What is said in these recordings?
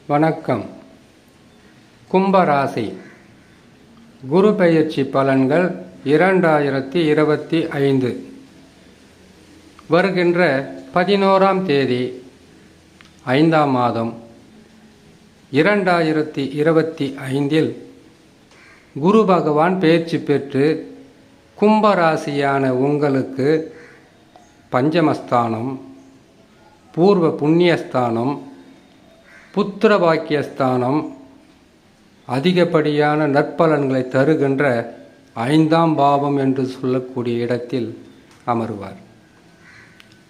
வணக்கம். கும்பராசி குரு பெயர்ச்சி பலன்கள் 2025 வருகின்ற 11ஆம் தேதி 5ஆம் மாதம் 2025 குரு பகவான் பெயர்ச்சி பெற்று கும்பராசியான உங்களுக்கு பஞ்சமஸ்தானம், பூர்வ புண்ணியஸ்தானம், புத்திர பாக்கியஸ்தானம், அதிகப்படியான நற்பலன்களை தருகின்ற 5ஆம் பாவம் என்று சொல்லக்கூடிய இடத்தில் அமர்வார்.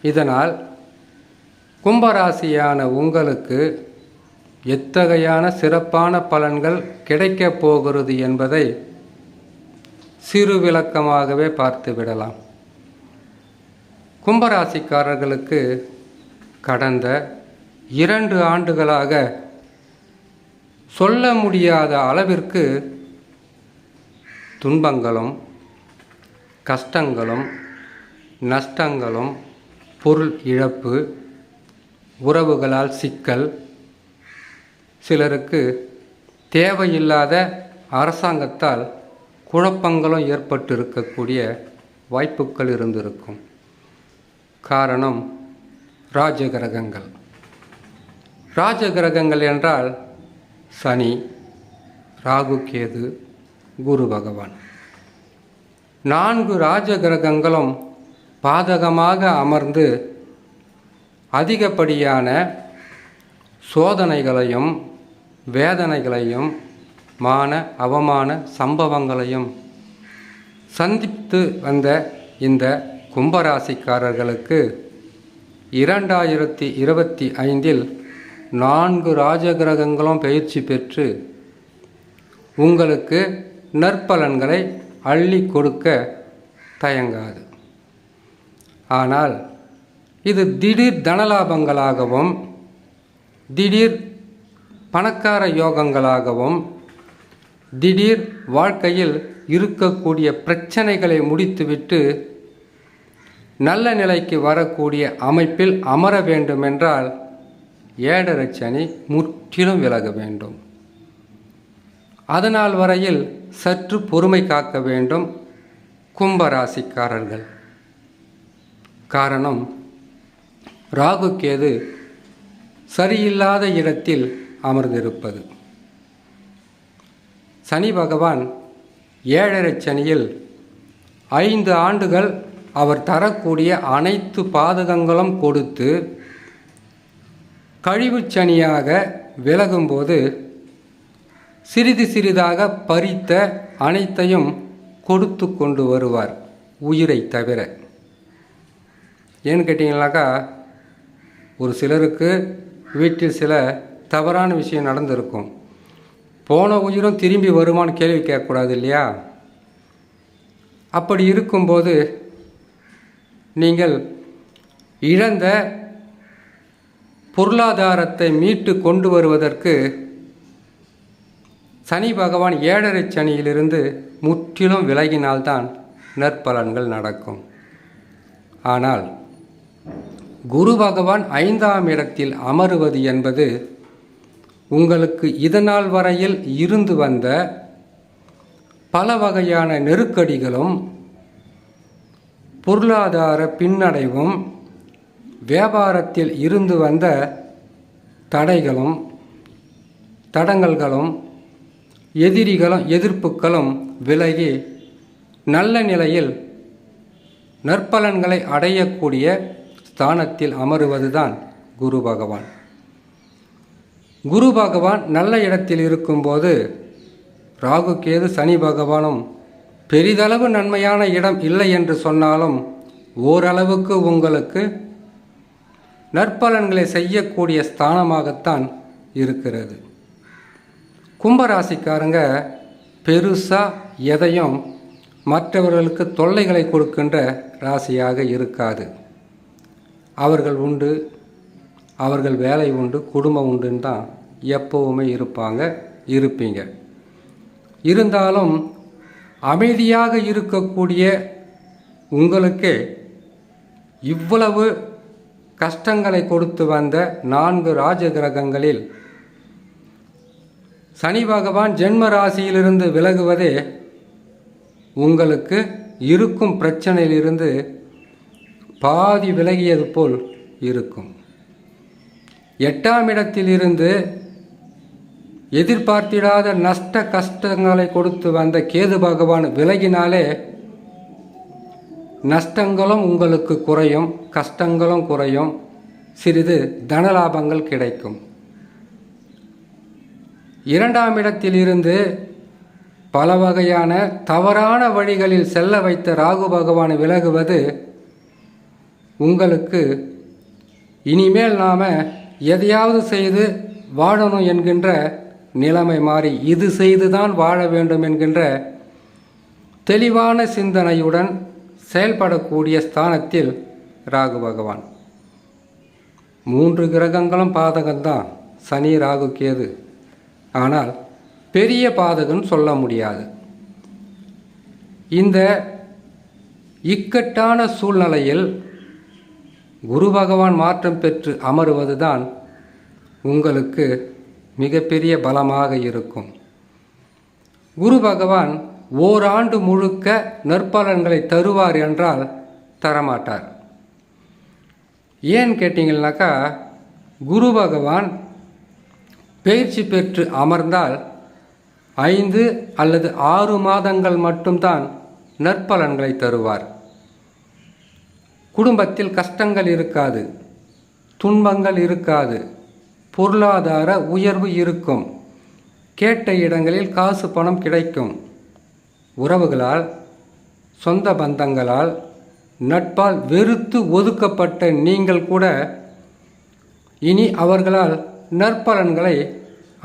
இதனால் கும்பராசியான உங்களுக்கு எத்தகையான சிறப்பான பலன்கள் கிடைக்கப் போகிறது என்பதை சிறு விளக்கமாகவே பார்த்து விடலாம். கும்பராசிக்காரர்களுக்கு கடந்த 2 ஆண்டுகளாக சொல்ல முடியாத அளவிற்கு துன்பங்களும் கஷ்டங்களும் நஷ்டங்களும், பொருள் இழப்பு, உறவுகளால் சிக்கல், சிலருக்கு தேவையில்லாத அரசாங்கத்தால் குழப்பங்களும் ஏற்பட்டிருக்கக்கூடிய வாய்ப்புகள் இருந்திருக்கும். காரணம் ராஜகிரகங்கள். ராஜகிரகங்கள் என்றால் சனி, ராகு, கேது, குரு பகவான். 4 ராஜகிரகங்களும் பாதகமாக அமர்ந்து அதிகப்படியான சோதனைகளையும் வேதனைகளையும் மான அவமான சம்பவங்களையும் சந்தித்து வந்த இந்த கும்பராசிக்காரர்களுக்கு 2025 4 ராஜகிரகங்களும் பயிற்சி பெற்று உங்களுக்கு நற்பலன்களை அள்ளி கொடுக்க தயங்காது. ஆனால் இது திடீர் தனலாபங்களாகவும் திடீர் பணக்கார யோகங்களாகவும் திடீர் வாழ்க்கையில் இருக்கக்கூடிய பிரச்சனைகளை முடித்துவிட்டு நல்ல நிலைக்கு வரக்கூடிய அமைப்பில் அமர வேண்டுமென்றால் 7.5 சனி முற்றிலும் விலக வேண்டும். அதனால் வரையில் சற்று பொறுமை காக்க வேண்டும் கும்பராசிக்காரர்கள். காரணம், ராகு கேது சரியில்லாத இடத்தில் அமர்ந்திருப்பது. சனி பகவான் 7.5 சனியில் 5 ஆண்டுகள் அவர் தரக்கூடிய அனைத்து பாதகங்களும் கொடுத்து கழிவு சனியாக விலகும்போது சிறிது சிறிதாக பறித்த அனைத்தையும் கொடுத்து கொண்டு வருவார், உயிரை தவிர. ஏன்னு கேட்டிங்கனாக்கா, ஒரு சிலருக்கு வீட்டில் சில தவறான விஷயம் நடந்திருக்கும். போன உயிரும் திரும்பி வருமானு கேள்வி கேட்கக்கூடாது இல்லையா? அப்படி இருக்கும்போது நீங்கள் இழந்த பொருளாதாரத்தை மீட்டு கொண்டு வருவதற்கு சனி பகவான் 7.5 சனியிலிருந்து முற்றிலும் விலகினால்தான் நற்பலன்கள் நடக்கும். ஆனால் குரு பகவான் 5ஆம் இடத்தில் அமருவது என்பது உங்களுக்கு இதனால் வரையில் இருந்து வந்த பல வகையான நெருக்கடிகளும் பொருளாதார பின்னடைவும் வியாபாரத்தில் இருந்து வந்த தடைகளும் தடங்கல்களும் எதிரிகளும் எதிர்ப்புகளும் விலகி நல்ல நிலையில் நற்பலன்களை அடையக்கூடிய ஸ்தானத்தில் அமருவதுதான் குரு பகவான். குரு பகவான் நல்ல இடத்தில் இருக்கும்போது ராகு கேது சனி பகவானும் பெரிதளவு நன்மையான இடம் இல்லை என்று சொன்னாலும் ஓரளவுக்கு உங்களுக்கு நற்பலன்களை செய்யக்கூடிய ஸ்தானமாகத்தான் இருக்கிறது. கும்பராசிக்காரங்க பெருசாக எதையும் மற்றவர்களுக்கு தொல்லைகளை கொடுக்கின்ற ராசியாக இருக்காது. அவர்கள் உண்டு, அவர்கள் வேலை உண்டு, குடும்பம் உண்டுன்னு தான் எப்போவுமே இருப்பீங்க. இருந்தாலும் அமைதியாக இருக்கக்கூடிய உங்களுக்கே இவ்வளவு கஷ்டங்களை கொடுத்து வந்த 4 ராஜகிரகங்களில் சனி பகவான் ஜென்ம ராசியிலிருந்து விலகுவதே உங்களுக்கு இருக்கும் பிரச்சனையிலிருந்து பாதி விலகியது போல் இருக்கும். 8ஆம் இடத்திலிருந்து எதிர்பார்த்திடாத நஷ்ட கஷ்டங்களை கொடுத்து வந்த கேது பகவான் விலகினாலே நஷ்டங்களும் உங்களுக்கு குறையும், கஷ்டங்களும் குறையும், சிறிது தனலாபங்கள் கிடைக்கும். 2ஆம் இடத்திலிருந்து பல வகையான தவறான வழிகளில் செல்ல வைத்த ராகு பகவான் விலகுவது உங்களுக்கு இனிமேல் நாம் எதையாவது செய்து வாழணும் என்கின்ற நிலைமை மாறி இது செய்துதான் வாழ வேண்டும் என்கின்ற தெளிவான சிந்தனையுடன் செயல்படக்கூடிய ஸ்தானத்தில் ராகு பகவான். 3 கிரகங்களும் பாதகம்தான், சனி ராகு கேது. ஆனால் பெரிய பாதகம் சொல்ல முடியாது. இந்த இக்கட்டான சூழ்நிலையில் குரு பகவான் மாற்றம் பெற்று அமருவதுதான் உங்களுக்கு மிகப்பெரிய பலமாக இருக்கும். குரு பகவான் ஓராண்டு முழுக்க நற்பலன்களை தருவார் என்றால் தரமாட்டார். ஏன் கேட்டிங்கன்னாக்கா, குரு பகவான் பயிற்சி பெற்று அமர்ந்தால் 5 அல்லது 6 மாதங்கள் மட்டும்தான் நற்பலன்களை தருவார். குடும்பத்தில் கஷ்டங்கள் இருக்காது, துன்பங்கள் இருக்காது, பொருளாதார உயர்வு இருக்கும், கேட்ட இடங்களில் காசு பணம் கிடைக்கும். உறவுகளால், சொந்த பந்தங்களால், நட்பால் வெறுத்து ஒதுக்கப்பட்ட நீங்கள் கூட இனி அவர்களால் நற்பலன்களை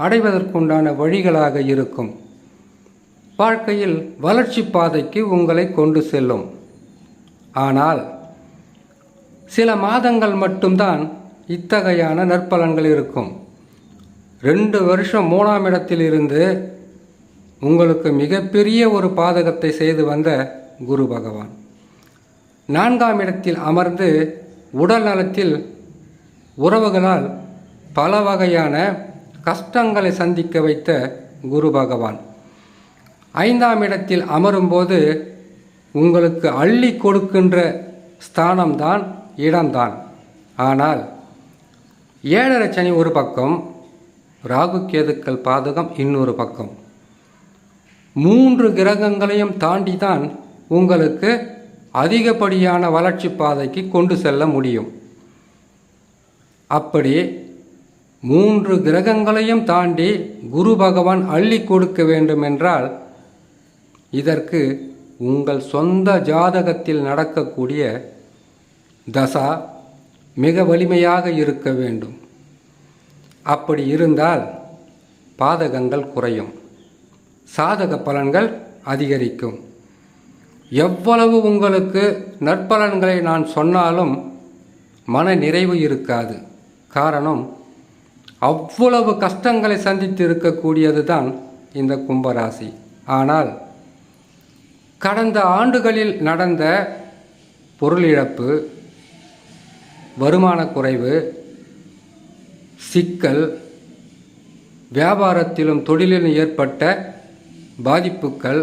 அடைவதற்குண்டான வழிகளாக இருக்கும். வாழ்க்கையில் வளர்ச்சி பாதைக்கு உங்களை கொண்டு செல்லும். ஆனால் சில மாதங்கள் மட்டும்தான் இத்தகையான நற்பலன்கள் இருக்கும். 2 வருஷம் 3ஆம் இடத்தில் இருந்து உங்களுக்கு மிகப்பெரிய ஒரு பாதகத்தை செய்து வந்த குரு பகவான் 4ஆம் இடத்தில் அமர்ந்து உடல் நலத்தில் உறவுகளால் பல வகையான கஷ்டங்களை சந்திக்க வைத்த குரு பகவான் 5ஆம் இடத்தில் அமரும்போது உங்களுக்கு அள்ளி கொடுக்கின்ற ஸ்தானம்தான், இடம்தான். ஆனால் 7.5 சனி ஒரு பக்கம், ராகு கேதுக்கள் பாதகம் இன்னொரு பக்கம். 3 கிரகங்களையும் தாண்டி தான் உங்களுக்கு அதிகப்படியான வளர்ச்சி பாதைக்கு கொண்டு செல்ல முடியும். அப்படி 3 கிரகங்களையும் தாண்டி குரு பகவான் அள்ளி கொடுக்க வேண்டும் என்றால் இதற்கு உங்கள் சொந்த ஜாதகத்தில் நடக்கக்கூடிய தசா மிக வலிமையாக இருக்க வேண்டும். அப்படி இருந்தால் பாதகங்கள் குறையும், சாதக பலன்கள் அதிகரிக்கும். எவ்வளவு உங்களுக்கு நற்பலன்களை நான் சொன்னாலும் மன நிறைவு இருக்காது. காரணம், அவ்வளவு கஷ்டங்களை சந்தித்து இருக்கக்கூடியது தான் இந்த கும்பராசி. ஆனால் கடந்த ஆண்டுகளில் நடந்த பொருள் இழப்பு, வருமான குறைவு, சிக்கல், வியாபாரத்திலும் தொழிலிலும் ஏற்பட்ட பாதிப்புகள்,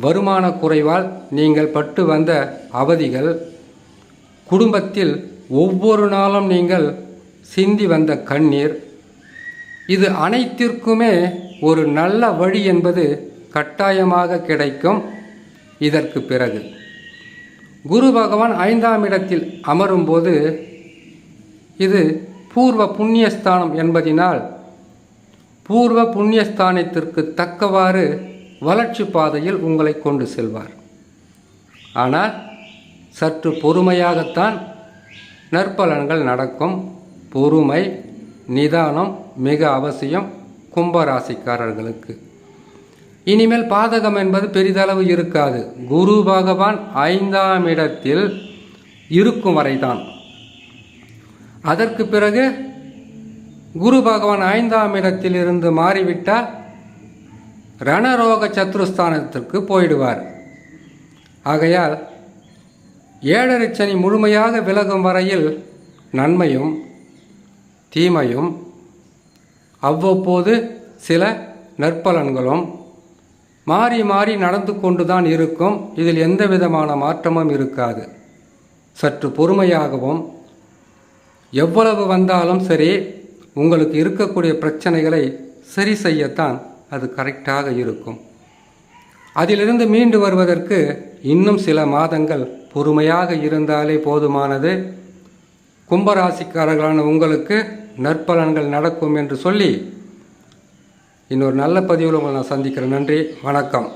வருமான குறைவால் நீங்கள் பட்டு வந்த அவதிகள், குடும்பத்தில் ஒவ்வொரு நாளும் நீங்கள் சிந்தி வந்த கண்ணீர், இது அனைத்திற்குமே ஒரு நல்ல வழி என்பது கட்டாயமாக கிடைக்கும். இதற்கு பிறகு குரு பகவான் 5ஆம் இடத்தில் அமரும்போது இது பூர்வ புண்ணியஸ்தானம் என்பதினால் பூர்வ புண்ணியஸ்தானத்திற்கு தக்கவாறு வளர்ச்சி பாதையில் உங்களை கொண்டு செல்வார். ஆனால் சற்று பொறுமையாகத்தான் நற்பலன்கள் நடக்கும். பொறுமை, நிதானம் மிக அவசியம் கும்பராசிக்காரர்களுக்கு. இனிமேல் பாதகம் என்பது பெரிதளவு இருக்காது. குரு பகவான் 5ஆம் இடத்தில் இருக்கும் வரைதான். அதற்கு பிறகு குரு பகவான் 5ஆம் இடத்தில் இருந்து மாறிவிட்டால் ரணரோக சத்ருஸ்தானத்திற்கு போயிடுவார். ஆகையால் 7.5 சனி முழுமையாக விலகும் வரையில் நன்மையும் தீமையும் அவ்வப்போது சில நற்பலன்களும் மாறி மாறி நடந்து கொண்டு தான் இருக்கும். இதில் எந்த விதமான மாற்றமும் இருக்காது. சற்று பொறுமையாகவும், எவ்வளவு வந்தாலும் சரி உங்களுக்கு இருக்கக்கூடிய பிரச்சனைகளை சரி செய்யத்தான் அது கரெக்டாக இருக்கும். அதிலிருந்து மீண்டு வருவதற்கு இன்னும் சில மாதங்கள் பொறுமையாக இருந்தாலே போதுமானது. கும்பராசிக்காரர்களான உங்களுக்கு நற்பலன்கள் நடக்கும் என்று சொல்லி இன்னொரு நல்ல பதிவில் உங்களை நான் சந்திக்கிறேன். நன்றி, வணக்கம்.